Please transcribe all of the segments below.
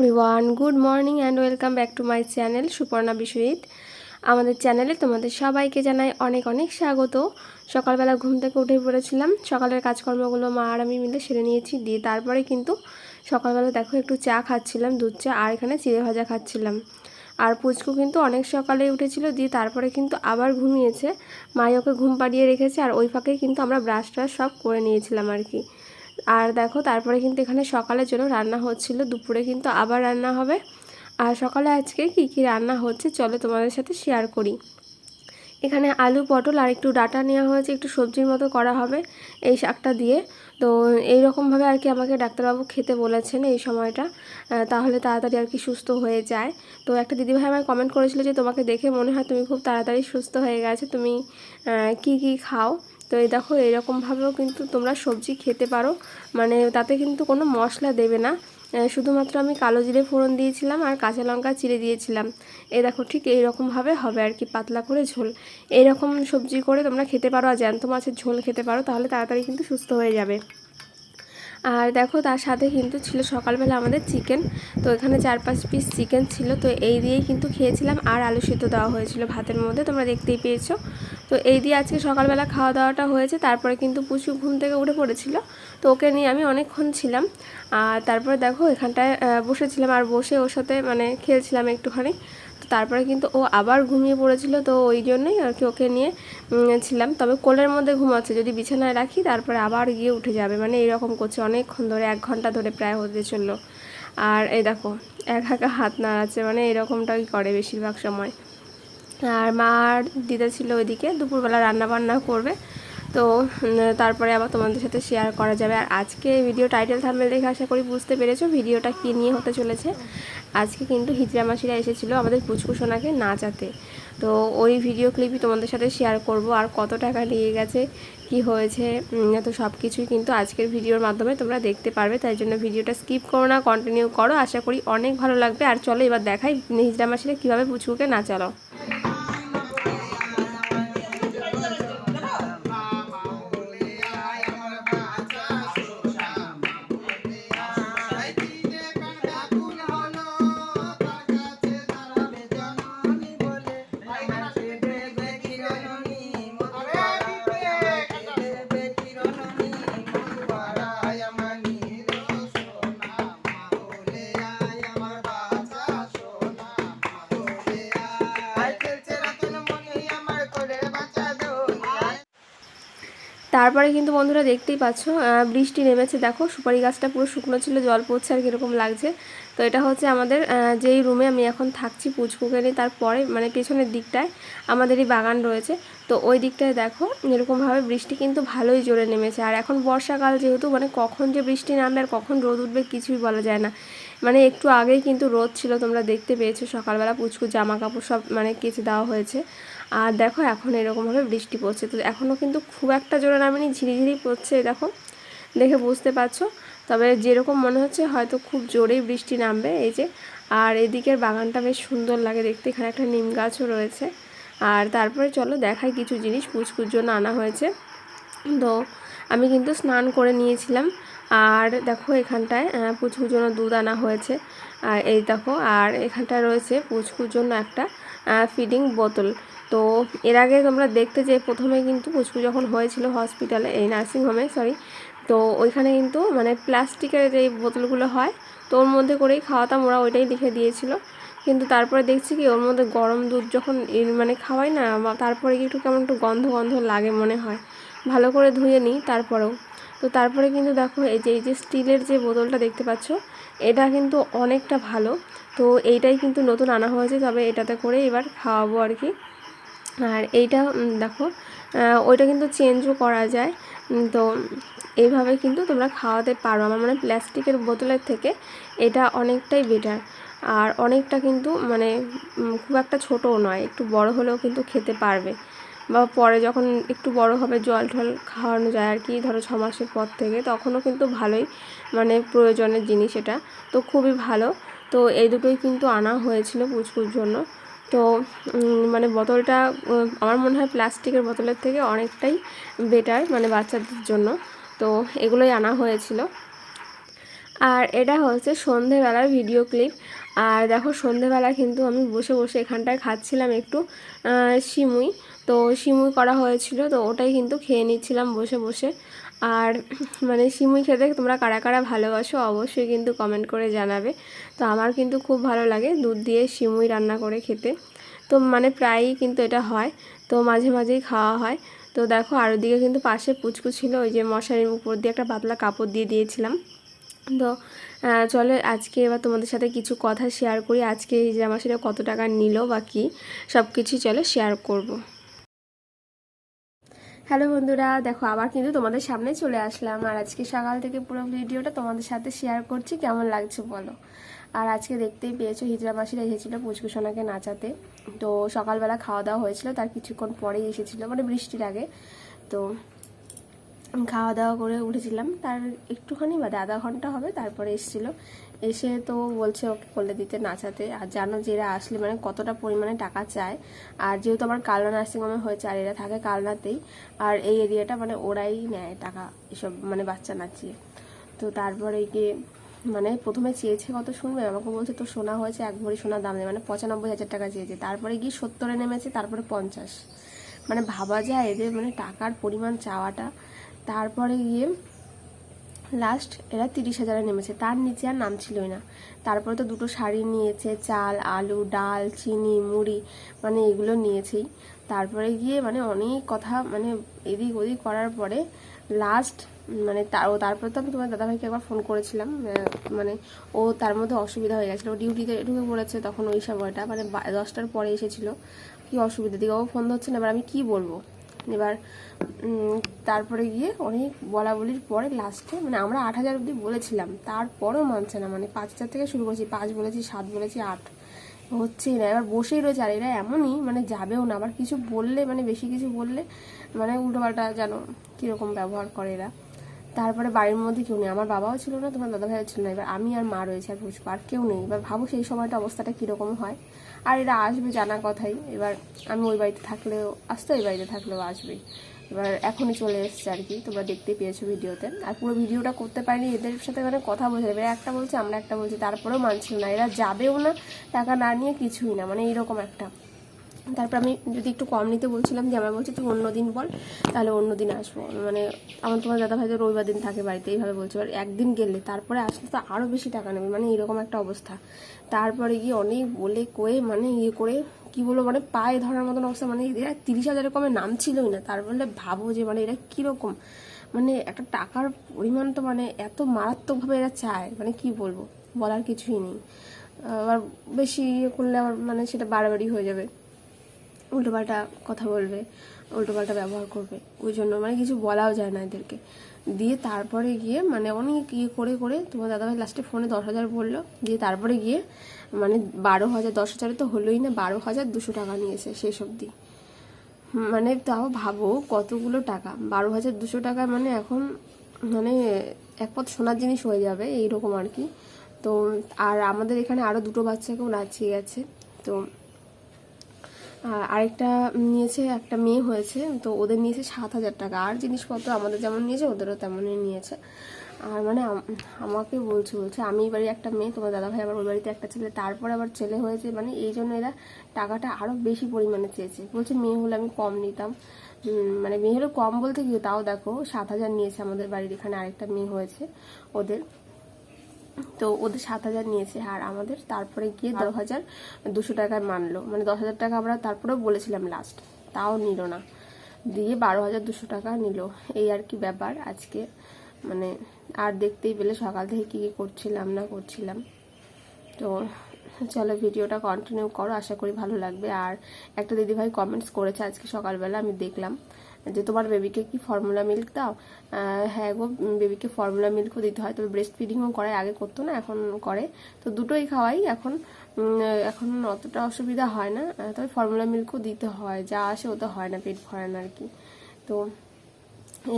Everyone, good morning and welcome back to my channel Suparna Biswajit. আমাদের চ্যানেলে তোমাদের সবাইকে জানাই অনেক অনেক স্বাগত। সকালবেলা ঘুম থেকে উঠে পড়েছিলাম, সকালের কাজকর্মগুলো মা আর আমি মিলে সেরে নিয়েছি। দিয়ে তারপরে কিন্তু সকালবেলা দেখো একটু চা খাচ্ছিলাম, দুধ চা, আর এখানে চিড়ে ভাজা খাচ্ছিলাম। আর পুচকু কিন্তু অনেক সকালে উঠেছিল, দিয়ে তারপরে কিন্তু আবার ঘুমিয়েছে। মাই ওকে ঘুম পাড়িয়ে রেখেছে, আর ওই ফাঁকেই কিন্তু আমরা ব্রাশ ট্রাশ সব করে নিয়েছিলাম আর কি। আর দেখো তারপরে কিন্তু এখানে সকালের জন্য রান্না হচ্ছিল, দুপুরে কিন্তু আবার রান্না হবে। আর সকালে আজকে কি কি রান্না হচ্ছে চলো তোমাদের সাথে শেয়ার করি। এখানে আলু পটল আর একটু ডাঁটা নেওয়া হয়েছে, একটু সবজির মতো করা হবে এই শাকটা দিয়ে। তো এইরকমভাবে আর কি আমাকে ডাক্তারবাবু খেতে বলেছেন এই সময়টা, তাহলে তাড়াতাড়ি আর কি সুস্থ হয়ে যায়। তো একটা দিদিভাই আমার কমেন্ট করেছিল যে তোমাকে দেখে মনে হয় তুমি খুব তাড়াতাড়ি সুস্থ হয়ে গেছে, তুমি কি কি খাও। তো এই দেখো এইরকমভাবেও কিন্তু তোমরা সবজি খেতে পারো, মানে তাতে কিন্তু কোনো মশলা দেবে না, শুধুমাত্র আমি কালো জিরে ফোড়ন দিয়েছিলাম আর কাঁচা লঙ্কা চিড়ে দিয়েছিলাম। এই দেখো ঠিক এইরকমভাবে হবে আর কি, পাতলা করে ঝোল। এইরকম সবজি করে তোমরা খেতে পারো, আর জ্যান্ত মাছের ঝোল খেতে পারো, তাহলে তাড়াতাড়ি কিন্তু সুস্থ হয়ে যাবে। আর দেখো তার সাথে কিন্তু ছিল সকালবেলা আমাদের চিকেন। তো এখানে 4-5 পিস চিকেন ছিল, তো এই দিয়েই কিন্তু খেয়েছিলাম। আর আলু সিদ্ধ দেওয়া হয়েছিল ভাতের মধ্যে, তোমরা দেখতেই পেয়েছো। তো এই দিয়ে আজকে সকালবেলা খাওয়া দাওয়াটা হয়েছে। তারপরে কিন্তু পুচু ঘুম থেকে উঠে পড়েছিল, তো ওকে নিয়ে আমি অনেকক্ষণ ছিলাম। আর তারপরে দেখো এখানটায় বসেছিলাম, আর বসে ওর সাথে মানে খেলছিলাম একটুখানি। তো তারপরে কিন্তু ও আবার ঘুমিয়ে পড়েছিল, তো ওই জন্যই আর কি ওকে নিয়ে ছিলাম। তবে কোলের মধ্যে ঘুমাচ্ছে, যদি বিছানায় রাখি তারপরে আবার গিয়ে উঠে যাবে, মানে এরকম করছে অনেকক্ষণ ধরে, 1 ঘন্টা ধরে প্রায় হতে চললো। আর এই দেখো একা হাত নাড়াচ্ছে, মানে এরকমটাই করে বেশিরভাগ সময়। আর মা আর দিদা ছিল ওইদিকে, দুপুরবেলা রান্না বান্না করবে। তো তারপরে আবার তোমাদের সাথে শেয়ার করা যাবে। আর আজকে ভিডিও টাইটেল থাম্বনেল দেখে আশা করি বুঝতে পেরেছো ভিডিওটা কী নিয়ে হতে চলেছে। আজকে কিন্তু হিজড়া মাসিরা এসেছিলো আমাদের পুচকু সোনাকে নাচাতে, তো ওই ভিডিও ক্লিপই তোমাদের সাথে শেয়ার করব। আর কত টাকা নিয়ে গেছে, কি হয়েছে, তো সব কিছুই কিন্তু আজকের ভিডিওর মাধ্যমে তোমরা দেখতে পারবে। তাই জন্য ভিডিওটা স্কিপ করো না, কন্টিনিউ করো, আশা করি অনেক ভালো লাগবে। আর চলো এবার দেখাই হিজড়া মাসিরা কীভাবে পুচকুকে নাচালো। তারপরে কিন্তু বন্ধুরা দেখতেই পাচ্ছ বৃষ্টি নেমেছে, দেখো সুপারি গাছটা পুরো শুকনো ছিল, জল পড়ছে আর কীরকম লাগছে। তো এটা হচ্ছে আমাদের যেই রুমে আমি এখন থাকছি পুচকুকে নিয়ে, তারপরে মানে পেছনের দিকটায় আমাদেরই বাগান রয়েছে। তো ওই দিকটায় দেখো এরকমভাবে বৃষ্টি কিন্তু ভালোই জোরে নেমেছে। আর এখন বর্ষাকাল যেহেতু, মানে কখন যে বৃষ্টি নামবে আর কখন রোদ উঠবে কিছুই বলা যায় না। মানে একটু আগেই কিন্তু রোদ ছিল, তোমরা দেখতে পেয়েছো সকালবেলা পুচকু জামা কাপড় সব মানে কেচে দেওয়া হয়েছে। আর দেখো এখন এরকমভাবে বৃষ্টি পড়ছে, তো এখনও কিন্তু খুব একটা জোরে নামেনি, ঝিরিঝিরি পড়ছে দেখো, দেখে বুঝতে পারছো। তবে যেরকম মনে হচ্ছে হয়তো খুব জোরেই বৃষ্টি নামবে এই যে। আর এদিকের বাগানটা বেশ সুন্দর লাগে দেখতে, এখানে একটা নিম গাছও রয়েছে। আর তারপরে চলো দেখাই কিছু জিনিস পুচকুর জন্য আনা হয়েছে। তো আমি কিন্তু স্নান করে নিয়েছিলাম। আর দেখো এখানটায় পুচকুর জন্য দুধ আনা হয়েছে, আর এই দেখো। আর এখানটায় রয়েছে পুচকুর জন্য একটা ফিডিং বোতল। তো এর আগে তোমরা দেখতে যে প্রথমে কিন্তু পুচকু যখন হয়েছিল হসপিটালে, এই নার্সিংহোমে সরি, তো ওইখানে কিন্তু মানে প্লাস্টিকের যে বোতলগুলো হয়, তো ওর মধ্যে করেই খাওয়াতাম, ওরা ওইটাই লিখে দিয়েছিল। কিন্তু তারপরে দেখছি কি ওর মধ্যে গরম দুধ যখন মানে খাওয়াই না, তারপরে কি একটু কেমন একটু গন্ধ গন্ধ লাগে মনে হয়, ভালো করে ধুয়ে নিই তারপরেও। তো তারপরে কিন্তু দেখো এই যে স্টিলের যে বোতলটা দেখতে পাচ্ছ, এটা কিন্তু অনেকটা ভালো। তো এইটাই কিন্তু নতুন আনা হয়েছে, তবে এটাতে করে এবার খাওয়াবো আর কি। আর এইটা দেখো ওইটা কিন্তু চেঞ্জও করা যায়। তো এইভাবে কিন্তু তোমরা খাওয়াতে পারো। আমার মানে প্লাস্টিকের বোতলের থেকে এটা অনেকটাই বেটার। আর অনেকটা কিন্তু মানে খুব একটা ছোটও নয়, একটু বড় হলেও কিন্তু খেতে পারবে, বা পরে যখন একটু বড় হবে জল ঠল খাওয়ানো যায় আর কি, ধরো 6 মাসের পর থেকে, তখনও কিন্তু ভালোই মানে প্রয়োজনের জিনিস এটা, তো খুবই ভালো। তো এই দুটোই কিন্তু আনা হয়েছিল পুচকুর জন্য। তো মানে বোতলটা আমার মনে হয় প্লাস্টিকের বোতলের থেকে অনেকটাই বেটার মানে বাচ্চাদের জন্য। তো এগুলোই আনা হয়েছিল। আর এটা হচ্ছে সন্ধেবেলার ভিডিও ক্লিপ। আর দেখো সন্ধেবেলা কিন্তু আমি বসে বসে এখানটায় খাচ্ছিলাম একটু সিমুই। তো সিমুই করা হয়েছিল, তো ওটাই কিন্তু খেয়ে নিচ্ছিলাম বসে বসে। আর মানে সিমুই খেতে তোমরা কারা কারা ভালোবাসো অবশ্যই কিন্তু কমেন্ট করে জানাবে। তো আমার কিন্তু খুব ভালো লাগে দুধ দিয়ে সিমুই রান্না করে খেতে। তো মানে প্রায়ই কিন্তু এটা হয়, তো মাঝে মাঝেই খাওয়া হয়। তো দেখো আর ওদিকে কিন্তু পাশে পুচকু ছিল, ওই যে মশারির উপর দিয়ে একটা পাতলা কাপড় দিয়ে দিয়েছিলাম। তো চলো আজকে এবার তোমাদের সাথে কিছু কথা শেয়ার করি। আজকে এই যে আমার সাথে কত টাকা নিল বা কী সব কিছুই চলো শেয়ার করব। হ্যালো বন্ধুরা, দেখো আবার কিন্তু তোমাদের সামনে চলে আসলাম। আর আজকে সকাল থেকে পুরো ভিডিওটা তোমাদের সাথে শেয়ার করছি, কেমন লাগছে বলো। আর আজকে দেখতেই পেয়েছো হিজড়া মাসিরা এসেছিলো পুচকুসোনাকে নাচাতে। তো সকালবেলা খাওয়া দাওয়া হয়েছিল, তার কিছুক্ষণ পরেই এসেছিলো, মানে বৃষ্টির আগে। তো খাওয়া দাওয়া করে উঠেছিলাম, তার একটুখানি বাদে আধা ঘন্টা হবে তারপরে এসেছিলো। এসে তো বলছে ওকে কোলে দিতে নাচাতে। আর জানো যে এরা আসলে মানে কতটা পরিমাণে টাকা চায়। আর যেহেতু আমার কালনা নার্সিংহোমে হয়েছে আর এরা থাকে কালনাতেই, আর এই এরিয়াটা মানে ওরাই নেয় টাকা এসব মানে বাচ্চা নাচিয়ে। তো তারপরে গিয়ে মানে প্রথমে চেয়েছে কত শুনবে, আমাকে বলছে তো সোনা হয়েছে 1 ভরি সোনার দাম নেই, মানে 95,000 টাকা চেয়েছে। তারপরে গিয়ে 70-এ নেমেছে, তারপরে 50। মানে ভাবা যায় এদের মানে টাকার পরিমাণ চাওয়াটা। তারপরে গিয়ে লাস্ট এরা 30,000-এ নেমেছে, তার নিচে আর নামছিলই না। তারপরে তো 2টো শাড়ি নিয়েছে, চাল আলু ডাল চিনি মুড়ি মানে এগুলো নিয়েছেই। তারপরে গিয়ে মানে অনেক কথা মানে এদিক ওদিক করার পরে লাস্ট মানে তারপরে তো আমি তোমার দাদাভাইকে একবার ফোন করেছিলাম, মানে ও তার মধ্যে অসুবিধা হয়ে গেছিলো, ও ডিউটিতে ঢুকে পড়েছে তখন ওই সময়টা, মানে 10টার পরে এসেছিলো। কি অসুবিধা দিকে ও ফোন ধরছে না, এবার আমি কি বলবো। এবার তারপরে গিয়ে অনেক বলা বলির পরে লাস্টে মানে আমরা 8,000 অব্দি বলেছিলাম, তারপরেও মানছে না। মানে 5,000 থেকে শুরু করেছি, 5 বলেছি 7 বলেছি 8 হচ্ছেই না। এবার বসেই রয়েছে, আর এরা এমনই মানে যাবেও না, আবার কিছু বললে মানে বেশি কিছু বললে মানে উল্টোপাল্টা যেন কীরকম ব্যবহার করে এরা। তারপরে বাড়ির মধ্যে কেউ নেই, আমার বাবাও ছিল না, তোমার দাদাভাইও ছিল না, এবার আমি আর মা রয়েছে আর পুচকু, আর কেউ নেই। এবার ভাবো সেই সময়টা অবস্থাটা কীরকম হয়। আর এরা আসবে জানা কথাই, এবার আমি ওই বাড়িতে থাকলেও আসতো, এই বাড়িতে থাকলেও আসবেই। এবার এখনই চলে এসছে আর কি, তোমরা দেখতে পেয়েছো ভিডিওতে। আর পুরো ভিডিওটা করতে পারিনি, এদের সাথে মানে কথা বলছে, এবার একটা বলছে আমরা একটা বলছি, তারপরেও মানছিল না, এরা যাবেও না টাকা না নিয়ে কিছুই না, মানে এইরকম একটা। তারপর আমি যদি একটু কম নিতে বলছিলাম, যে আমার বলছে তুই অন্য দিন বল, তাহলে অন্য দিন আসবো। মানে আমার তোমার দাদাভাই তো রবিবার দিন থাকে বাড়িতে, এইভাবে বলছে। এবার একদিন গেলে তারপরে আসলে তো আরও বেশি টাকা নেবে, মানে এরকম একটা অবস্থা। তারপরে গিয়ে অনেক বলে কয়ে মানে ইয়ে করে কি বলবো, মানে পায়ে ধরার মতন অবস্থা। মানে এরা 30,000-এর কমে নাম ছিলই না। তারপরে ভাবো যে মানে এরা কীরকম, মানে একটা টাকার পরিমাণ তো মানে এত মারাত্মকভাবে এরা চায়, মানে কি বলবো, বলার কিছুই নেই। আবার বেশি ইয়ে করলে আবার মানে সেটা বাড়াবাড়ি হয়ে যাবে, উল্টোপাল্টা কথা বলবে, উল্টোপাল্টা ব্যবহার করবে, ওই জন্য মানে কিছু বলাও যায় না এদেরকে। দিয়ে তারপরে গিয়ে মানে অনেক ইয়ে করে করে তোমার দাদাভাই লাস্টে ফোনে 10,000 বললো। দিয়ে তারপরে গিয়ে মানে 12,000, 10,000 তো হলোই না, 12,200 টাকা নিয়েছে শেষ অবধি। মানে তাও ভাবো কতগুলো টাকা, 12,200 টাকা, মানে এখন মানে এক পথ সোনার জিনিস হয়ে যাবে এইরকম আর কি। তো আর আমাদের এখানে আরও 2টো বাচ্চাকেও নাচিয়ে গেছে। তো আরেকটা নিয়েছে, একটা মেয়ে হয়েছে, তো ওদের নিয়েছে 7,000 টাকা। আর জিনিসপত্র আমাদের যেমন নিয়েছে ওদেরও তেমনই নিয়েছে। আর মানে আমাকে বলছে আমি এই বাড়ির একটা মেয়ে, তোমার দাদাভাই আবার ওই বাড়িতে একটা ছেলে, তারপরে আবার ছেলে হয়েছে, মানে এই জন্য এরা টাকাটা আরও বেশি পরিমাণে চেয়েছে। বলছে মেয়ে হলে আমি কম নিতাম, মানে মেয়ে হলে কম বলতে গিয়ে তাও দেখো 7,000 নিয়েছে। আমাদের বাড়ির এখানে আরেকটা মেয়ে হয়েছে ওদের, তো ওদের 7,000 নিয়েছে। আর আমাদের তারপরে গিয়ে 10,200 টাকায় মানলো, মানে 10,000 টাকা আমরা তারপরেও বলেছিলাম লাস্ট, তাও নিল না। দিয়ে 12,200 টাকা নিল। এই আর কি ব্যাপার আজকে। মানে আর দেখতেই পেলে সকাল থেকে কী কী করছিলাম না করছিলাম। তো চলো ভিডিওটা কন্টিনিউ করো, আশা করি ভালো লাগবে। আর একটা দিদিভাই কমেন্টস করেছে আজকে সকালবেলা, আমি দেখলাম যে তোমার বেবিকে কি ফর্মুলা মিল্ক দাও। হ্যাঁ গো, বেবিকে ফর্মুলা মিল্কও দিতে হয়, তবে ব্রেস্ট ফিডিংও করে, আগে করতো না এখন করে। তো দুটোই খাওয়াই এখন, এখন অতটা অসুবিধা হয় না, তবে ফর্মুলা মিল্কও দিতে হয়, যা আসে ওতে হয় না, পেট ভরে না আর কি। তো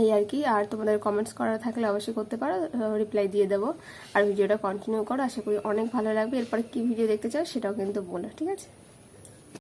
এই আর কি। আর তোমাদের কমেন্টস করা থাকলে অবশ্যই করতে পারো, রিপ্লাই দিয়ে দেবো। আর ভিডিওটা কন্টিনিউ করো, আশা করি অনেক ভালো লাগবে। এরপরে কি ভিডিও দেখতে চাও সেটাও কিন্তু বলো, ঠিক আছে।